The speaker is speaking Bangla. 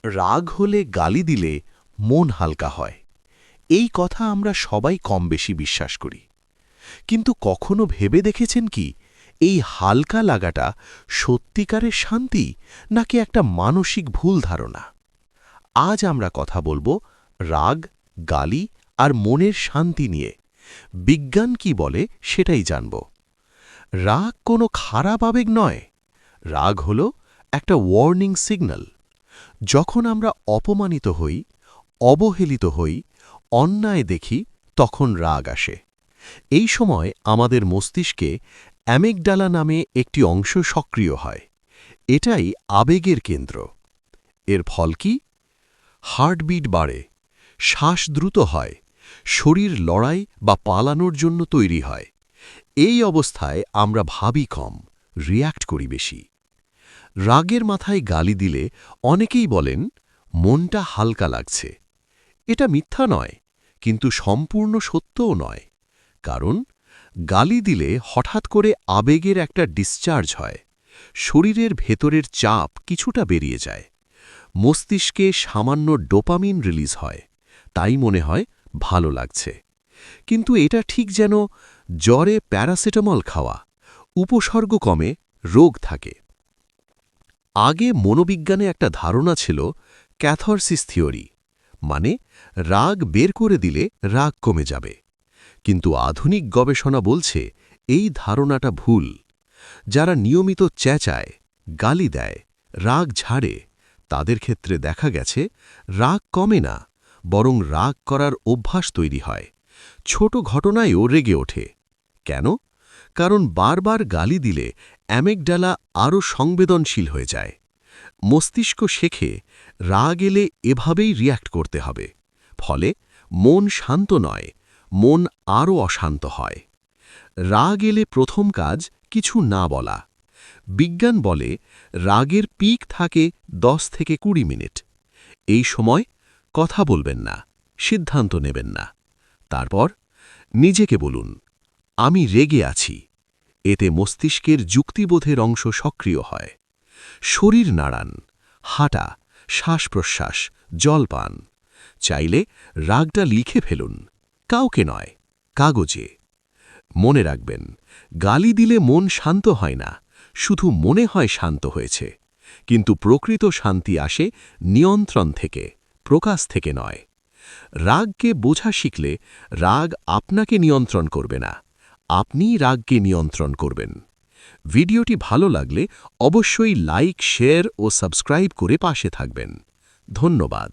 রাগ হলে গালি দিলে মন হালকা হয়, এই কথা আমরা সবাই কম বেশি বিশ্বাস করি। কিন্তু কখনো ভেবে দেখেছেন কি, এই হালকা লাগাটা সত্যিকারের শান্তি নাকি একটা মানসিক ভুল ধারণা? আজ আমরা কথা বলবো রাগ, গালি আর মনের শান্তি নিয়ে। বিজ্ঞান কি বলে সেটাই জানব। রাগ কোনো খারাপ আবেগ নয়। রাগ হলো একটা ওয়ার্নিং সিগন্যাল। যখন আমরা অপমানিত হই, অবহেলিত হই, অন্যায় দেখি, তখন রাগ আসে। এই সময় আমাদের মস্তিষ্কে অ্যামিগডালা নামে একটি অংশ সক্রিয় হয়। এটাই আবেগের কেন্দ্র। এর ফল কি? হার্টবিট বাড়ে, শ্বাস দ্রুত হয়, শরীর লড়াই বা পালানোর জন্য তৈরি হয়। এই অবস্থায় আমরা ভাবি কম, রিয়্যাক্ট করি বেশি। রাগের মাথায় গালি দিলে অনেকেই বলেন মনটা হালকা লাগছে। এটা মিথ্যা নয়, কিন্তু সম্পূর্ণ সত্যও নয়। কারণ গালি দিলে হঠাৎ করে আবেগের একটা ডিসচার্জ হয়, শরীরের ভেতরের চাপ কিছুটা বেরিয়ে যায়, মস্তিষ্কে সামান্য ডোপামিন রিলিজ হয়, তাই মনে হয় ভালো লাগছে। কিন্তু এটা ঠিক যেন জ্বরে প্যারাসিটামল খাওয়া, উপসর্গ কমে, রোগ থাকে। আগে মনোবিজ্ঞানে একটা ধারণা ছিল ক্যাথারসিস থিওরি, মানে রাগ বের করে দিলে রাগ কমে যাবে। কিন্তু আধুনিক গবেষণা বলছে এই ধারণাটা ভুল। যারা নিয়মিত চেঁচায়, গালি দেয়, রাগ ঝাড়ে, তাদের ক্ষেত্রে দেখা গেছে রাগ কমে না, বরং রাগ করার অভ্যাস তৈরি হয়। ছোট ঘটনায়ও রেগে ওঠে। কেন? কারণ বারবার গালি দিলে অ্যামিগডালা আরও সংবেদনশীল হয়ে যায়। মস্তিষ্ক শেখে রাগ এলে এভাবেই রিয়্যাক্ট করতে হবে। ফলে মন শান্ত নয়, মন আরও অশান্ত হয়। রাগ এলে প্রথম কাজ কিছু না বলা। বিজ্ঞান বলে রাগের পিক থাকে 10 থেকে 20 মিনিট। এই সময় কথা বলবেন না, সিদ্ধান্ত নেবেন না। তারপর নিজেকে বলুন, আমি রেগে আছি। এতে মস্তিষ্কের যুক্তিবোধের অংশ সক্রিয় হয়। শরীর নাড়ান, হাঁটা, শ্বাস-প্রশ্বাস, জল পান। চাইলে রাগটা লিখে ফেলুন, কাউকে নয়, কাগজে। মনে রাখবেন, গালি দিলে মন শান্ত হয় না, শুধু মনে হয় শান্ত হয়েছে। কিন্তু প্রকৃত শান্তি আসে নিয়ন্ত্রণ থেকে, প্রকাশ থেকে নয়। রাগকে বোঝা শিখলে রাগ আপনাকে নিয়ন্ত্রণ করবে না, আপনিই রাগকে নিয়ন্ত্রণ করবেন। ভিডিওটি ভালো লাগলে অবশ্যই লাইক, শেয়ার ও সাবস্ক্রাইব করে পাশে থাকবেন। ধন্যবাদ।